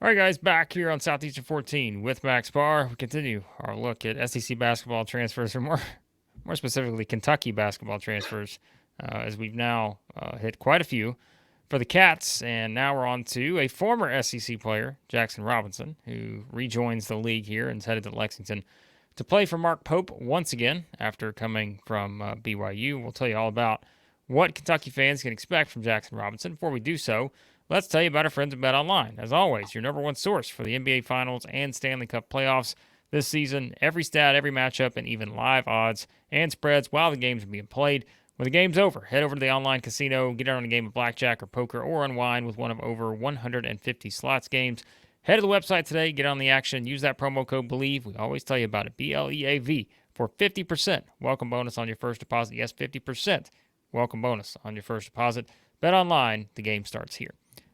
All right, guys, back here on Southeastern 14 with Max Barr. We continue our look at SEC basketball transfers, or more specifically, Kentucky basketball transfers, as we've now hit quite a few for the Cats. And now we're on to a former SEC player, Jaxson Robinson, who rejoins the league here and is headed to Lexington to play for Mark Pope once again after coming from BYU. We'll tell you all about what Kentucky fans can expect from Jaxson Robinson. Before we do so, let's tell you about our friends at BetOnline. As always, your number one source for the NBA Finals and Stanley Cup playoffs this season. Every stat, every matchup, and even live odds and spreads while the games are being played. When the game's over, head over to the online casino, get on a game of blackjack or poker, or unwind with one of over 150 slots games. Head to the website today, get on the action, use that promo code BELIEVE. We always tell you about it, BLEAV, for 50% welcome bonus on your first deposit. Yes, 50% welcome bonus on your first deposit. Bet online, the game starts here.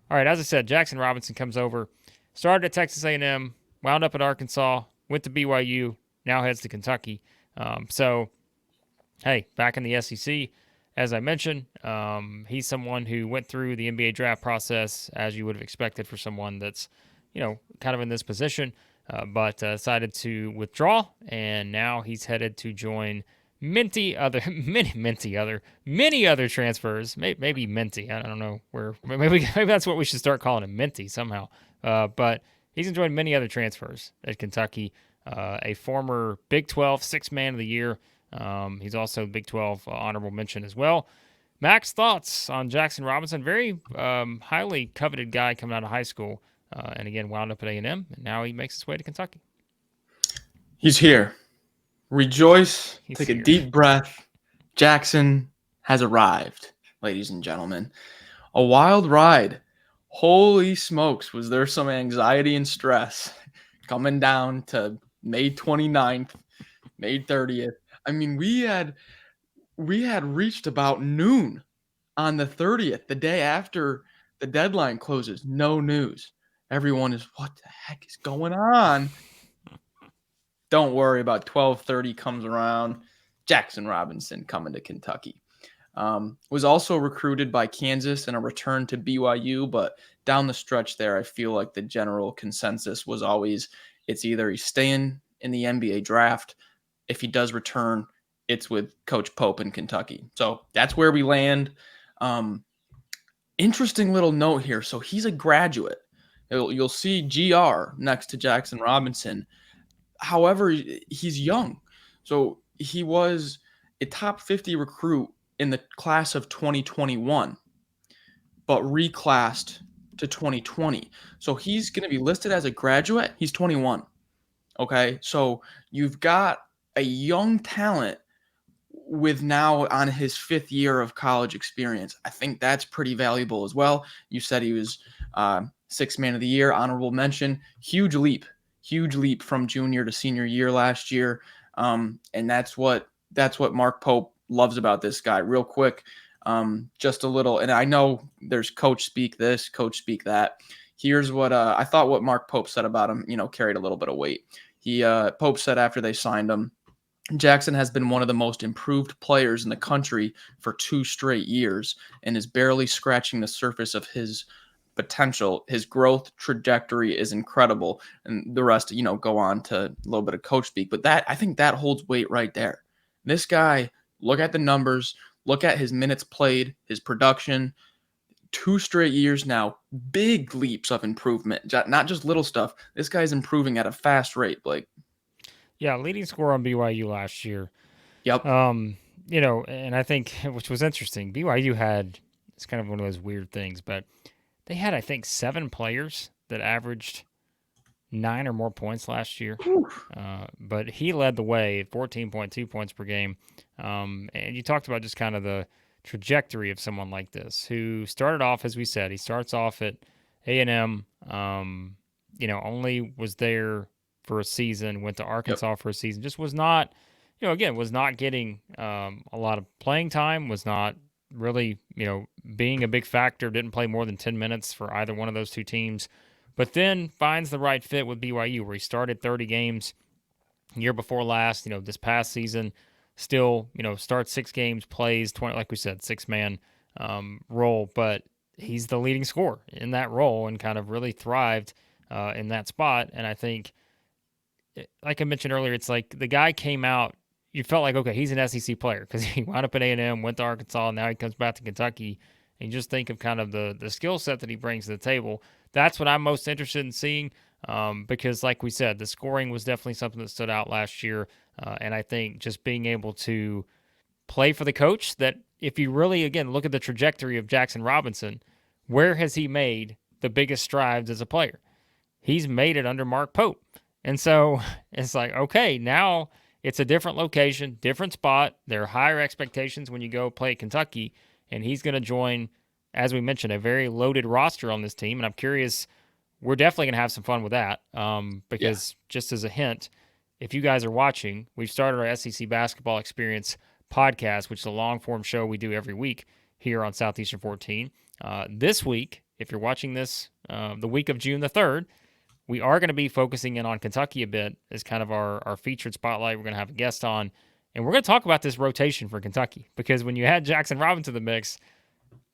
All right, as I said, Jaxson Robinson comes over, started at Texas A&M, wound up at Arkansas, went to BYU, now heads to Kentucky. Hey, back in the SEC, as I mentioned, he's someone who went through the NBA draft process as you would have expected for someone that's, kind of in this position, but decided to withdraw, and now he's headed to join many other transfers. Maybe Minty. I don't know where. Maybe that's what we should start calling him, Minty somehow. But he's enjoyed many other transfers at Kentucky. A former Big 12 Sixth Man of the Year. He's also Big 12 honorable mention as well. Max, thoughts on Jaxson Robinson? Very highly coveted guy coming out of high school, and again wound up at A&M, and now he makes his way to Kentucky. He's here. Rejoice. He's Take here. a deep breath. Jaxson has arrived, ladies and gentlemen. A wild ride. Holy smokes, was there some anxiety and stress coming down to May 29th, May 30th. I mean, we had reached about noon on the 30th, the day after the deadline closes. No news. Everyone is, what the heck is going on? Don't worry, about 12:30 comes around. Jaxson Robinson coming to Kentucky. Was also recruited by Kansas and a return to BYU, but down the stretch there, I feel like the general consensus was always it's either he's staying in the NBA draft. If he does return, it's with Coach Pope in Kentucky. So that's where we land. Interesting little note here. So he's a graduate. You'll see GR next to Jaxson Robinson. However, he's young. So he was a top 50 recruit in the class of 2021, but reclassed to 2020. So he's going to be listed as a graduate. He's 21. Okay. So you've got a young talent with now on his fifth year of college experience. I think that's pretty valuable as well. You said he was Sixth Man of the Year, honorable mention. Huge leap from junior to senior year last year. And that's what Mark Pope loves about this guy. Real quick, just a little, and I know there's coach speak this, coach speak that. Here's what I thought what Mark Pope said about him, carried a little bit of weight. Pope said after they signed him, Jaxson has been one of the most improved players in the country for 2 straight years and is barely scratching the surface of his potential. His growth trajectory is incredible. And the rest, go on to a little bit of coach speak. But I think that holds weight right there. This guy, look at the numbers, look at his minutes played, his production. 2 straight years now, big leaps of improvement, not just little stuff. This guy's improving at a fast rate, Blake. Yeah, leading scorer on BYU last year. Yep. And I think, which was interesting, BYU had, it's kind of one of those weird things, but they had, I think, 7 players that averaged 9 or more points last year. But he led the way at 14.2 points per game. And you talked about just kind of the trajectory of someone like this who started off, as we said, he starts off at A&M, only was there for a season, went to Arkansas for a season, just was not, was not getting a lot of playing time, was not really, being a big factor, didn't play more than 10 minutes for either one of those two teams, but then finds the right fit with BYU where he started 30 games year before last, this past season, still, starts 6 games, plays 20, like we said, 6-man role, but he's the leading scorer in that role and kind of really thrived in that spot. And I think, like I mentioned earlier, it's like the guy came out. You felt like, okay, he's an SEC player because he wound up at A&M, went to Arkansas, and now he comes back to Kentucky. And you just think of kind of the skill set that he brings to the table. That's what I'm most interested in seeing because, like we said, the scoring was definitely something that stood out last year. And I think just being able to play for the coach that if you really, again, look at the trajectory of Jaxson Robinson, where has he made the biggest strides as a player? He's made it under Mark Pope. And so it's like, okay, now it's a different location, different spot. There are higher expectations when you go play at Kentucky, and he's going to join, as we mentioned, a very loaded roster on this team. And I'm curious, we're definitely going to have some fun with that because just as a hint, if you guys are watching, we've started our SEC basketball experience podcast, which is a long form show we do every week here on Southeastern 14. This week, if you're watching this the week of June the 3rd, we are going to be focusing in on Kentucky a bit as kind of our featured spotlight. We're going to have a guest on, and we're going to talk about this rotation for Kentucky because when you had Jaxson Robinson to the mix,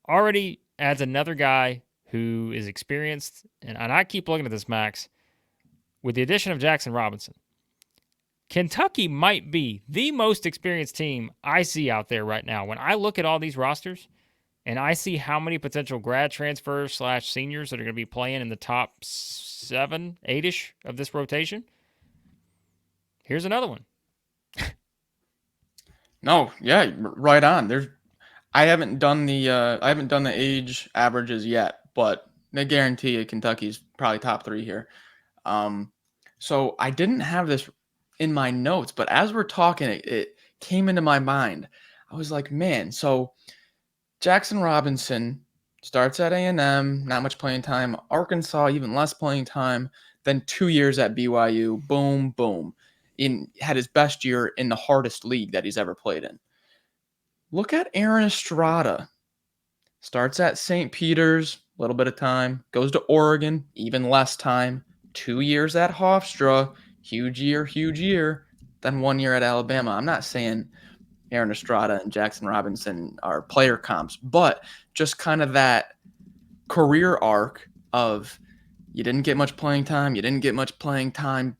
already adds another guy who is experienced. And I keep looking at this, Max, with the addition of Jaxson Robinson. Kentucky might be the most experienced team I see out there right now. When I look at all these rosters and I see how many potential grad transfers / seniors that are going to be playing in the top 7, 8-ish of this rotation, here's another one. No, yeah, right on. I haven't done the age averages yet, but I guarantee you Kentucky's probably top 3 here. So I didn't have this in my notes, but as we're talking, it came into my mind. I was like, man, so Jaxson Robinson starts at A&M, not much playing time. Arkansas, even less playing time. Then 2 years at BYU, boom, boom. Had his best year in the hardest league that he's ever played in. Look at Aaron Estrada. Starts at St. Peter's, a little bit of time. Goes to Oregon, even less time. 2 years at Hofstra, huge year. Then 1 year at Alabama. I'm not saying Aaron Estrada and Jaxson Robinson are player comps, but just kind of that career arc of you didn't get much playing time,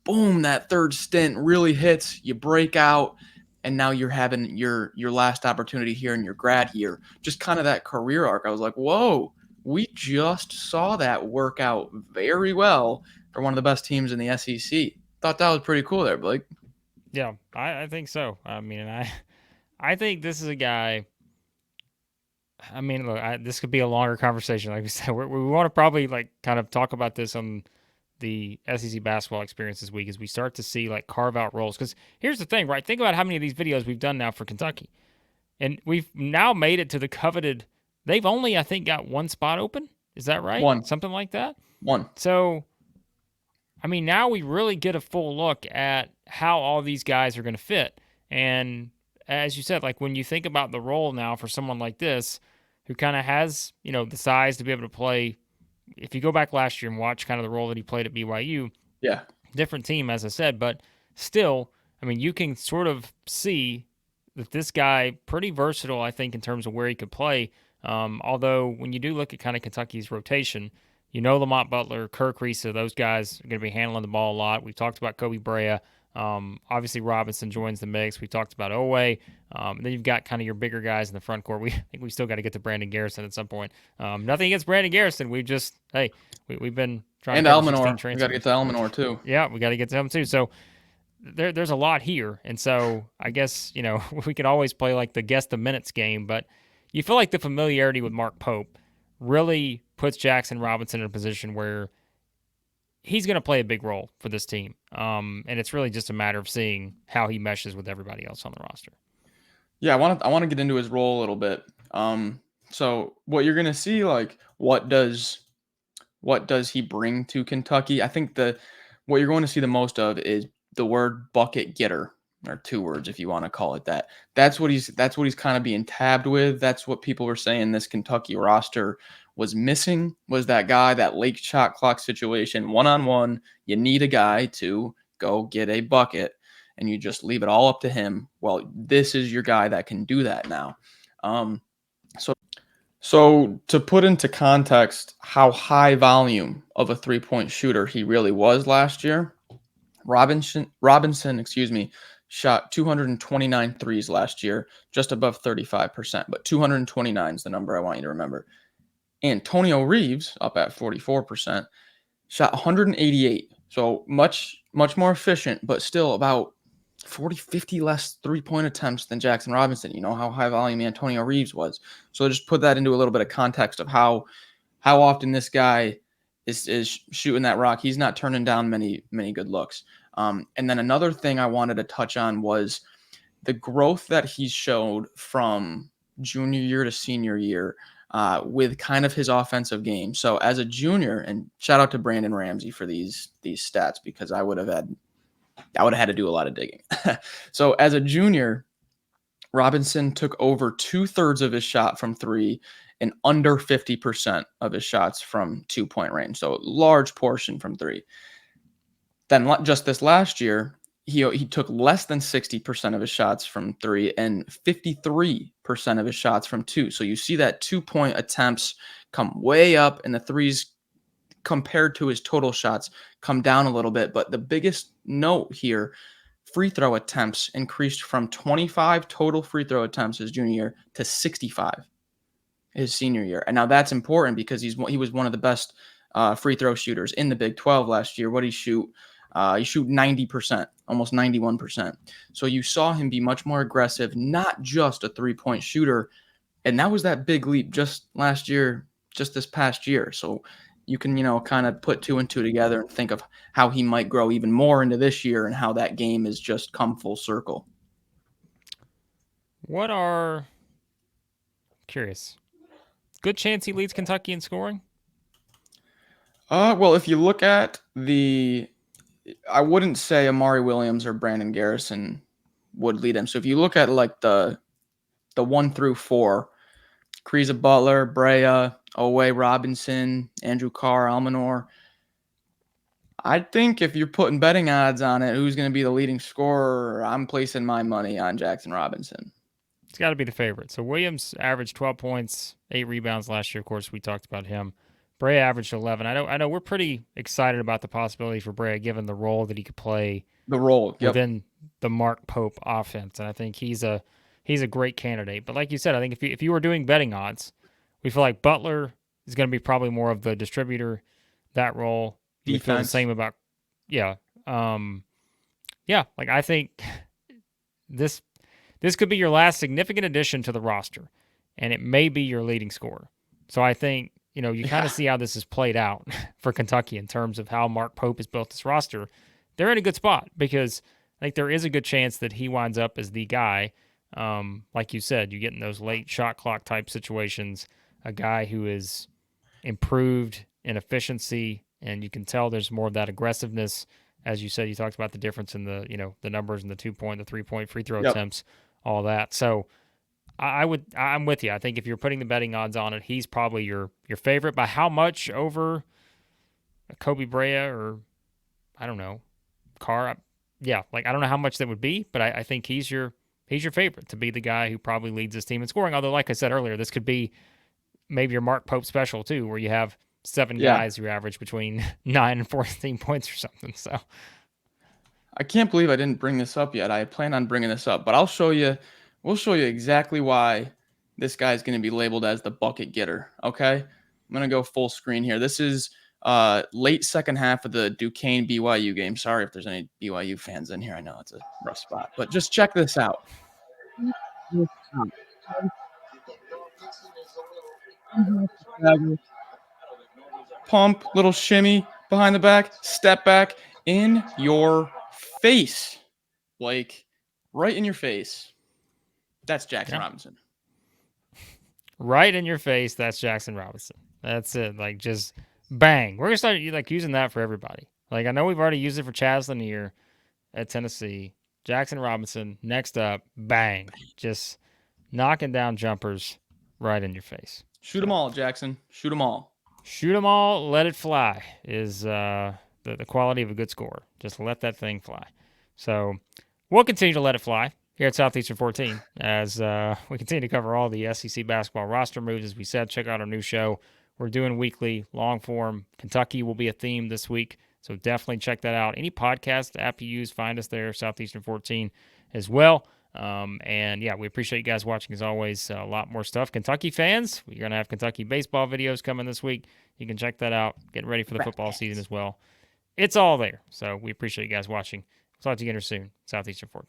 boom, that third stint really hits, you break out, and now you're having your last opportunity here in your grad year. Just kind of that career arc. I was like, whoa, we just saw that work out very well for one of the best teams in the SEC. Thought that was pretty cool there, Blake. Yeah, I think so. I mean, I think this is a guy. I mean, look, this could be a longer conversation. Like we said, we want to probably like kind of talk about this on the SEC basketball experience this week as we start to see like carve out roles. Because here's the thing, right? Think about how many of these videos we've done now for Kentucky, and we've now made it to the coveted. They've only, I think, got one spot open. Is that right? One. Something like that. One. So, I mean, now we really get a full look at how all these guys are going to fit. And as you said, like when you think about the role now for someone like this, who kind of has, the size to be able to play. If you go back last year and watch kind of the role that he played at BYU, Yeah, different team, as I said, but still, I mean, you can sort of see that this guy pretty versatile, I think, in terms of where he could play. Although when you do look at kind of Kentucky's rotation, Lamont Butler, Kirk Risa, those guys are going to be handling the ball a lot. We've talked about Kobe Brea. Obviously, Robinson joins the mix. We talked about Owe. Then you've got kind of your bigger guys in the front court. I think we still got to get to Brandon Garrison at some point. Nothing against Brandon Garrison. We've been trying and to cover Elminor. We got to get to Elminor too. Yeah, we got to get to him too. So there's a lot here, and so I guess we could always play like the guess the minutes game, but you feel like the familiarity with Mark Pope really puts Jaxson Robinson in a position where he's going to play a big role for this team. And it's really just a matter of seeing how he meshes with everybody else on the roster. Yeah, I want to get into his role a little bit. So what you're going to see, like, what does he bring to Kentucky? I think what you're going to see the most of is the word bucket getter, or 2 words if you want to call it that. That's what he's kind of being tabbed with. That's what people were saying this Kentucky roster was missing, was that guy, that late shot clock situation, one-on-one. You need a guy to go get a bucket, and you just leave it all up to him. Well, this is your guy that can do that now. So to put into context how high volume of a three-point shooter he really was last year, Robinson, excuse me, shot 229 threes last year, just above 35%, but 229 is the number I want you to remember. Antonio Reeves, up at 44%, shot 188. So much more efficient, but still about 40, 50 less three-point attempts than Jaxson Robinson. You know how high volume Antonio Reeves was. So just put that into a little bit of context of how often this guy is shooting that rock. He's not turning down many good looks. And then another thing I wanted to touch on was the growth that he showed from junior year to senior year with kind of his offensive game. So as a junior, and shout out to Brandon Ramsey for these stats, because I would have had to do a lot of digging. So as a junior, Robinson took over 2/3 of his shot from three and under 50% of his shots from 2-point range. So large portion from three. Then just this last year, he took less than 60% of his shots from three and 53% of his shots from two. So you see that 2-point attempts come way up and the threes compared to his total shots come down a little bit. But the biggest note here, free throw attempts increased from 25 total free throw attempts his junior year to 65 his senior year. And now that's important because he was one of the best free throw shooters in the Big 12 last year. What did he shoot? He shoot 90%, almost 91%. So you saw him be much more aggressive, not just a three-point shooter. And that was that big leap just last year, just this past year. So you can, kind of put two and two together and think of how he might grow even more into this year and how that game has just come full circle. Curious. Good chance he leads Kentucky in scoring? Well, if you look at I wouldn't say Amari Williams or Brandon Garrison would lead him. So if you look at like the 1 through 4, Kriza Butler, Brea, Owe, Robinson, Andrew Carr, Almanor, I think if you're putting betting odds on it, who's going to be the leading scorer, I'm placing my money on Jaxson Robinson. It's got to be the favorite. So Williams averaged 12 points, 8 rebounds last year. Of course, we talked about him. Brea averaged 11. I know we're pretty excited about the possibility for Brea given the role that he could play within the Mark Pope offense, and I think he's a great candidate. But like you said, I think if you were doing betting odds, we feel like Butler is going to be probably more of the distributor, that role. You feel the same about like I think this could be your last significant addition to the roster, and it may be your leading scorer. So I think you kind of see how this is played out for Kentucky in terms of how Mark Pope has built this roster. They're in a good spot because I think there is a good chance that he winds up as the guy. Like you said, you get in those late shot clock type situations, a guy who is improved in efficiency, and you can tell there's more of that aggressiveness. As you said, you talked about the difference in the the numbers and the 2-point, the 3-point free throw attempts, all that. So I'm with you. I think if you're putting the betting odds on it, he's probably your favorite. By how much over Kobe Brea or I don't know, Carr? Yeah, like I don't know how much that would be, but I think he's your favorite to be the guy who probably leads this team in scoring. Although, like I said earlier, this could be maybe your Mark Pope special too, where you have 7 guys who average between 9 and 14 points or something. So I can't believe I didn't bring this up yet. I plan on bringing this up, but I'll show you. We'll show you exactly why this guy's going to be labeled as the bucket getter. Okay, I'm going to go full screen here. This is late second half of the Duquesne BYU game. Sorry if there's any BYU fans in here. I know it's a rough spot, but just check this out. Pump, little shimmy behind the back, step back, in your face, Blake, right in your face. That's Jaxson Robinson. Right in your face, that's Jaxson Robinson. That's it. Like, just bang. We're going to start like using that for everybody. Like, I know we've already used it for Chaz Lanier at Tennessee. Jaxson Robinson, next up, bang. Just knocking down jumpers right in your face. Shoot them all, Jaxson. Shoot them all. Shoot them all, let it fly is the quality of a good scorer. Just let that thing fly. So we'll continue to let it fly. here at Southeastern 14 as we continue to cover all the SEC basketball roster moves. As we said, check out our new show. We're doing weekly, long form. Kentucky will be a theme this week, so definitely check that out. Any podcast app you use, find us there, Southeastern 14 as well. And yeah, we appreciate you guys watching as always. A lot more stuff. Kentucky fans, we're going to have Kentucky baseball videos coming this week. You can check that out. Getting ready for the football season as well. It's all there. So we appreciate you guys watching. We'll talk to you again soon. Southeastern 14.